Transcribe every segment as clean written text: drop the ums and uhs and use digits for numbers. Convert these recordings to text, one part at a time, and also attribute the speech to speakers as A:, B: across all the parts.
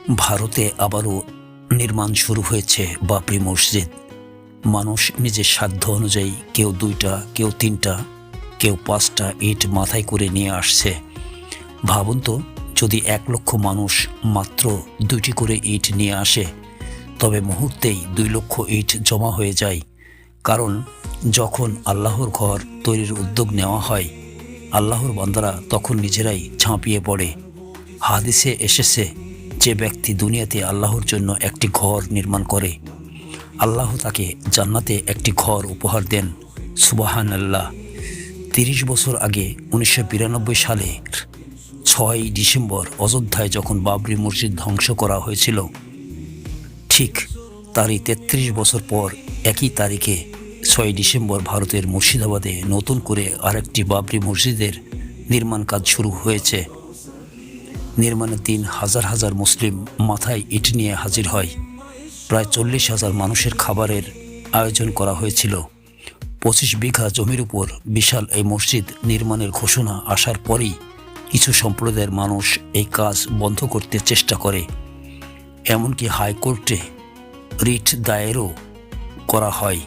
A: ভারতে আবারও নির্মাণ শুরু হয়েছে বাবরি মসজিদ। মানুষ নিজের সাধ্য অনুযায়ী কেউ 2টা, কেউ 3টা, কেউ 5টা ইট মাথায় করে নিয়ে আসছে। ভাবুন তো, যদি 1 লক্ষ মানুষ মাত্র 2টি করে ইট নিয়ে আসে, তবে মুহূর্তেই 2 লক্ষ ইট জমা হয়ে যায়। কারণ যখন আল্লাহর ঘর তৈরির উদ্যোগ নেওয়া হয়, আল্লাহর বান্দারা তখন নিজেরাই ঝাঁপিয়ে পড়ে। হাদিসে এসেছে, যে ব্যক্তি দুনিয়াতে আল্লাহর জন্য একটি ঘর নির্মাণ করে, আল্লাহ তাকে জান্নাতে একটি ঘর উপহার দেন। সুবহানাল্লাহ। 30 বছর আগে 1992 সালের 6ই ডিসেম্বর অযোধ্যায় যখন বাবরি মসজিদ ধ্বংস করা হয়েছিল, ঠিক তারই 33 বছর পর একই তারিখে 6ই ডিসেম্বর ভারতের মুর্শিদাবাদে নতুন করে আরেকটি বাবরি মসজিদের নির্মাণ কাজ শুরু হয়েছে। নির্মাণের দিন হাজার হাজার মুসলিম মাথায় ইট নিয়ে হাজির হয়। প্রায় 40,000 মানুষের খাবারের আয়োজন করা হয়েছিল। 25 বিঘা জমির উপর বিশাল এই মসজিদ নির্মাণের ঘোষণা আসার পরেই কিছু সম্প্রদায়ের মানুষ এই কাজ বন্ধ করতে চেষ্টা করে। এমনকি হাইকোর্টে রিট দায়েরও করা হয়,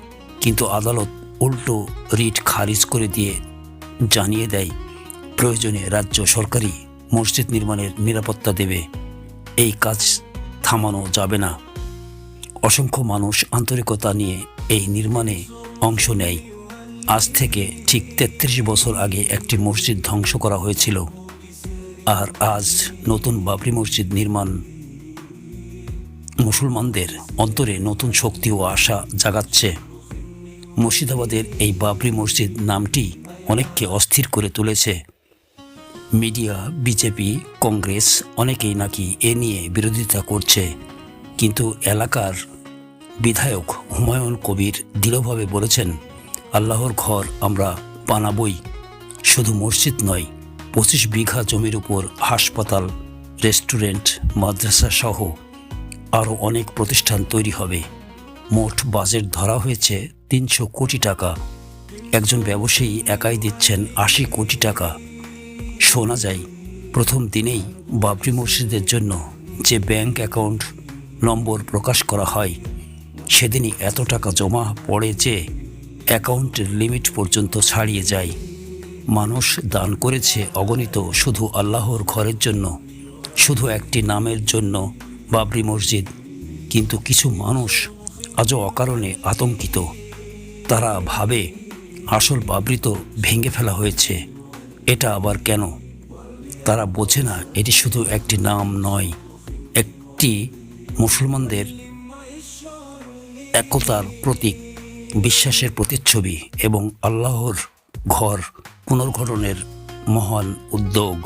A: কিন্তু আদালত উল্টো রিট খারিজ করে দিয়ে জানিয়ে দেয়, প্রয়োজনে রাজ্য সরকারই মসজিদ নির্মাণের নিরাপত্তা দেবে, এই কাজ থামানো যাবে না। অসংখ্য মানুষ আন্তরিকতা নিয়ে এই নির্মাণে অংশ নেয়। আজ থেকে ঠিক 33 বছর আগে একটি মসজিদ ধ্বংস করা হয়েছিল, আর আজ নতুন বাবরি মসজিদ নির্মাণ মুসলমানদের অন্তরে নতুন শক্তি ও আশা জাগাচ্ছে। মুর্শিদাবাদের এই বাবরি মসজিদ নামটি অনেককে অস্থির করে তুলেছে। মিডিয়া, বিজেপি, কংগ্রেস অনেকেই নাকি এ নিয়ে বিরোধিতা করছে, কিন্তু এলাকার বিধায়ক হুমায়ুন কবির দৃঢ়ভাবে বলেছেন, আল্লাহর ঘর আমরা বানাবই। শুধু মসজিদ নয়, 25 বিঘা জমির উপর হাসপাতাল, রেস্টুরেন্ট, মাদ্রাসা সহ আরও অনেক প্রতিষ্ঠান তৈরি হবে। মোট বাজেট ধরা হয়েছে 300 কোটি টাকা। একজন ব্যবসায়ী একাই দিচ্ছেন 80 কোটি টাকা। শোনা যায়, প্রথম দিনেই বাবরি মসজিদের জন্য যে ব্যাংক অ্যাকাউন্ট নম্বর প্রকাশ করা হয়, সেদিনই এত টাকা জমা পড়ে যে অ্যাকাউন্টের লিমিট পর্যন্ত ছাড়িয়ে যায়। মানুষ দান করেছে অগণিত, শুধু আল্লাহর ঘরের জন্য, শুধু একটি নামের জন্য বাবরি মসজিদ। কিন্তু কিছু মানুষ আজও অকারণে আতঙ্কিত। তারা ভাবে, আসল বাবরি তো ভেঙে ফেলা হয়েছে, এটা আবার কেন? তারা বোঝে না, এটি শুধু একটি নাম নয়, একটি মুসলমানদের একতার প্রতীক, বিশ্বাসের প্রতিচ্ছবি এবং আল্লাহর ঘর পুনর্গঠনের মহান উদ্যোগ।